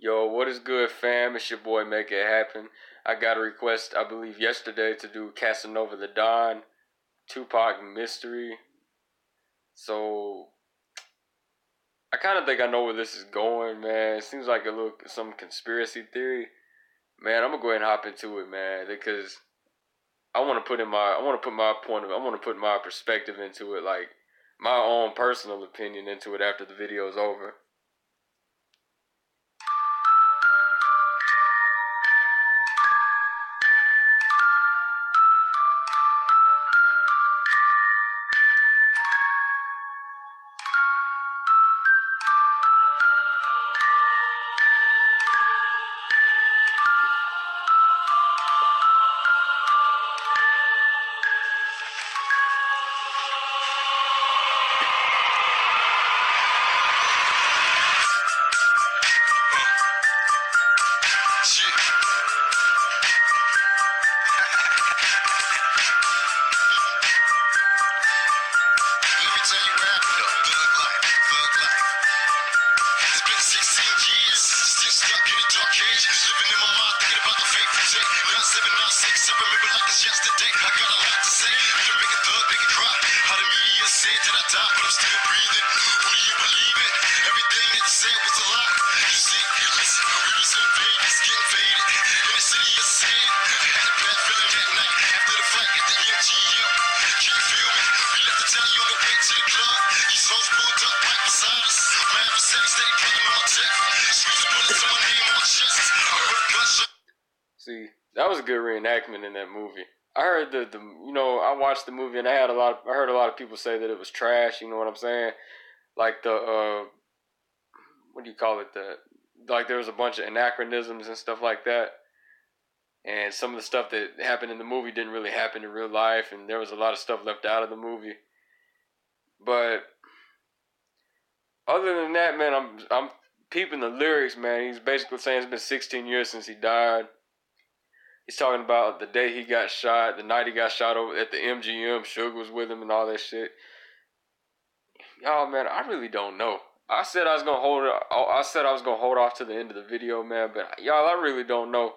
Yo, what is good, fam? It's your boy, Make It Happen. I got a request, I believe, yesterday to do Kasinova the Don, Tupac Mystery. So, I kind of think I know where this is going, man. It seems like a little some conspiracy theory. Man, I'm gonna go ahead and hop into it, man, because I want to put my perspective into it, like my own personal opinion into it after the video is over. Yesterday, I got a lot to say. You can make a thug, make it cry. How the media said that I died, but I'm still breathing. Who do you believe it? Everything that you said was a lie. You see, listen, we was in Vegas, getting faded in the city of sin. I had a bad feeling that night after the fight at the MGM. Can you feel me? We left the telly on the way to the club. These hoes pulled up right beside us. My adversary steady cutting on my chest. Squeezing bullets on my name on my chest. I heard gunshots. See, that was a good reenactment in that movie. I heard I watched the movie and I heard a lot of people say that it was trash. You know what I'm saying? Like what do you call it? Like there was a bunch of anachronisms and stuff like that, and some of the stuff that happened in the movie didn't really happen in real life, and there was a lot of stuff left out of the movie. But other than that, man, I'm peeping the lyrics, man. He's basically saying it's been 16 years since he died. He's talking about the day he got shot, the night he got shot over at the MGM. Suge was with him and all that shit. Y'all, man, I really don't know. I said I was gonna hold off to the end of the video, man. But y'all, I really don't know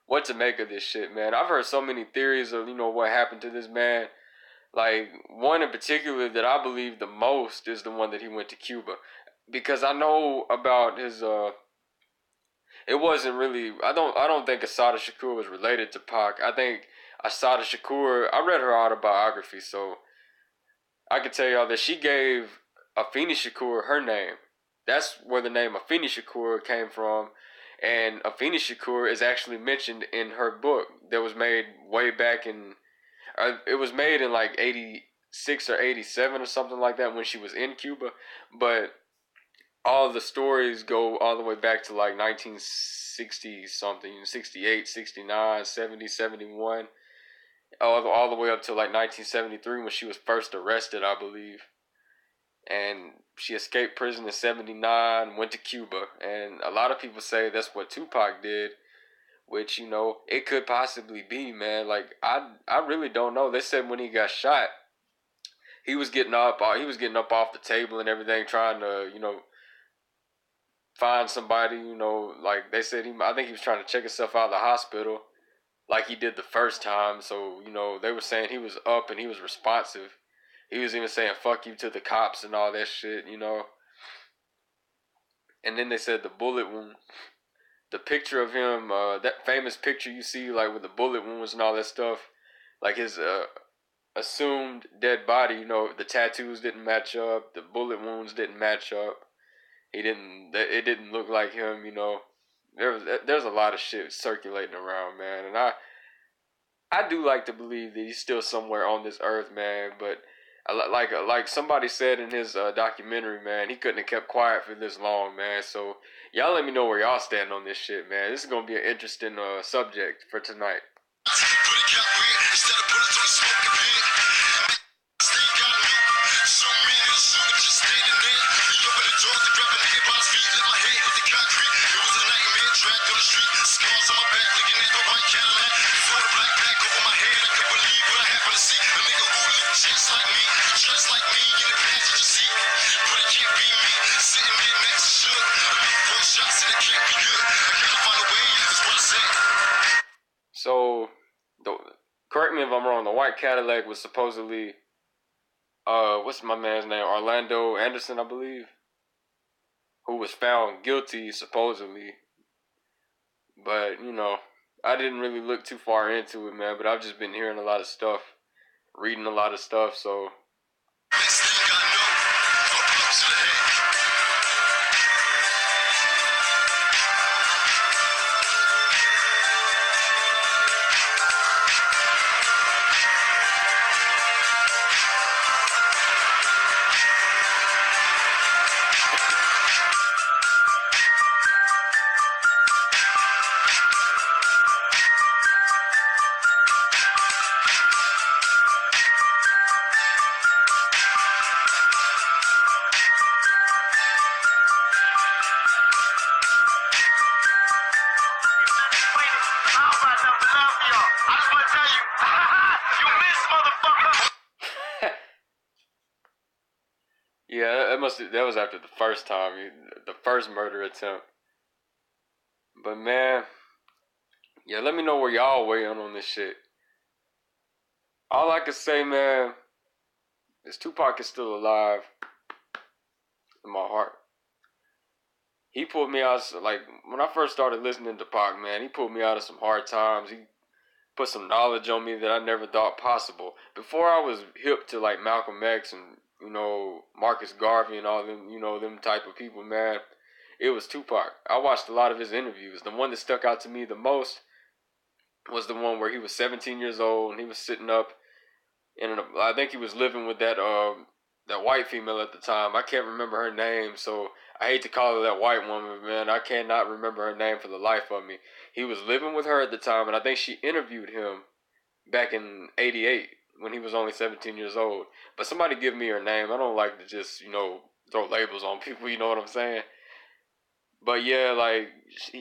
what to make of this shit, man. I've heard so many theories of what happened to this man. Like one in particular that I believe the most is the one that he went to Cuba, because I know about his it wasn't really. I don't think Asada Shakur was related to Pac. I think Asada Shakur. I read her autobiography, so I can tell y'all that she gave Afeni Shakur her name. That's where the name Afeni Shakur came from, and Afeni Shakur is actually mentioned in her book that was made way back in. It was made in like '86 or '87 or something like that when she was in Cuba, but all the stories go all the way back to like 1960 something, 68, 69, 70, 71, all the way up to like 1973 when she was first arrested, I believe. And she escaped prison in 79, went to Cuba. And a lot of people say that's what Tupac did, which, it could possibly be, man. Like, I really don't know. They said when he got shot, he was getting up off the table and everything, trying to, find somebody, like they said I think he was trying to check himself out of the hospital like he did the first time. So, they were saying he was up and he was responsive. He was even saying fuck you to the cops and all that shit. And then they said the bullet wound, the picture of him, that famous picture you see like with the bullet wounds and all that stuff, like his assumed dead body, the tattoos didn't match up, the bullet wounds didn't match up. It didn't look like him. There's a lot of shit circulating around, man, and I do like to believe that he's still somewhere on this earth, man. But like somebody said in his documentary, man, he couldn't have kept quiet for this long, man. So y'all let me know where y'all stand on this shit, man. This is gonna be an interesting subject for tonight. Scars on my back, looking at the white Cadillac. Before the black pack over my head, I couldn't believe what I happened to see. A nigga who looked just like me in the passenger seat. But it can't be me, sitting there next to Suge. I made 4 shots and it can't be good. correct me if I'm wrong, the white Cadillac was supposedly, what's my man's name? Orlando Anderson, I believe, who was found guilty supposedly. But, you know, I didn't really look too far into it, man. But I've just been hearing a lot of stuff, reading a lot of stuff, so. Next thing I know, a bump to the head. Yeah, that was after the first time, the first murder attempt. But man, yeah, let me know where y'all weigh in on this shit. All I can say, man, is Tupac is still alive in my heart. He pulled me out, like, when I first started listening to Pac, man, he pulled me out of some hard times. He put some knowledge on me that I never thought possible. Before I was hip to, like, Malcolm X and, you know, Marcus Garvey and all them, you know, them type of people, man, it was Tupac. I watched a lot of his interviews. The one that stuck out to me the most was the one where he was 17 years old and he was sitting up in I think he was living with that white female at the time. I can't remember her name, so I hate to call her that white woman, man. I cannot remember her name for the life of me. He was living with her at the time, and I think she interviewed him back in '88 when he was only 17 years old. But somebody give me her name. I don't like to just, you know, throw labels on people. You know what I'm saying? But yeah, like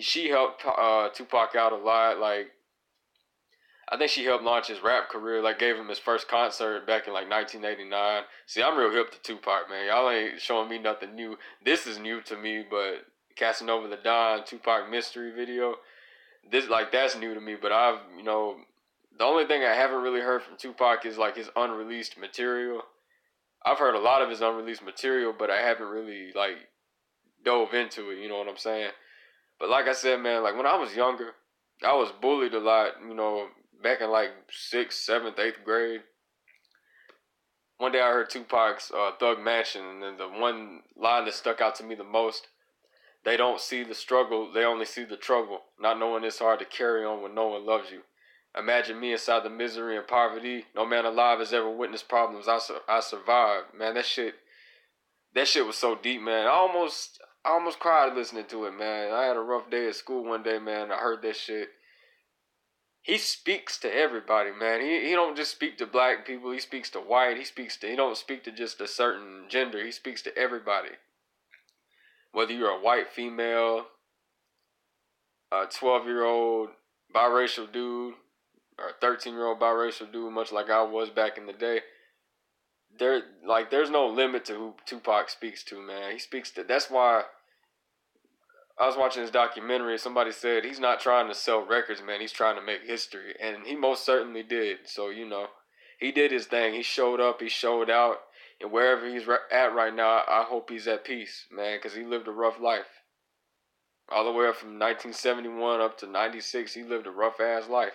she helped Tupac out a lot. Like I think she helped launch his rap career. Like gave him his first concert back in like 1989. See, I'm real hip to Tupac, man. Y'all ain't showing me nothing new. This is new to me, but Kasinova the Don Tupac mystery video. This like that's new to me. But I've you know the only thing I haven't really heard from Tupac is like his unreleased material. I've heard a lot of his unreleased material, but I haven't really like dove into it. You know what I'm saying? But like I said, man, like when I was younger, I was bullied a lot, you know, back in like 6th, 7th, 8th grade. One day I heard Tupac's Thug Mansion, and then the one line that stuck out to me the most, they don't see the struggle, they only see the trouble. Not knowing it's hard to carry on when no one loves you. Imagine me inside the misery and poverty. No man alive has ever witnessed problems I survived. Man, that shit was so deep, man. I almost cried listening to it, man. I had a rough day at school one day, man. I heard that shit. He speaks to everybody, man. He don't just speak to black people. He speaks to white. He don't speak to just a certain gender. He speaks to everybody. Whether you're a white female, a 12-year-old biracial dude, or a 13-year-old biracial dude, much like I was back in the day. There's no limit to who Tupac speaks to, man. He speaks to. That's why I was watching this documentary. Somebody said he's not trying to sell records, man. He's trying to make history, and he most certainly did. So you know, he did his thing. He showed up. He showed out, and wherever he's at right now, I hope he's at peace, man, because he lived a rough life. All the way up from 1971 up to '96, he lived a rough ass life.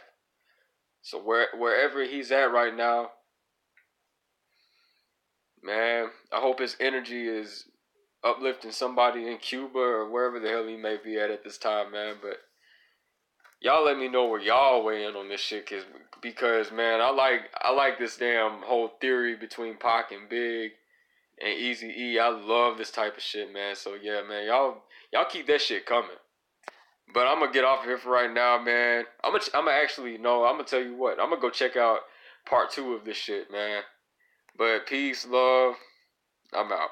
So wherever he's at right now, man, I hope his energy is uplifting somebody in Cuba or wherever the hell he may be at this time, man. But y'all let me know where y'all weigh in on this shit, because man, I like this damn whole theory between Pac and Big and Easy E. I love this type of shit, man. So yeah, man, y'all keep that shit coming. But I'm gonna get off here for right now, man. I'm gonna actually no. I'm gonna tell you what. I'm gonna go check out part 2 of this shit, man. But peace, love. I'm out.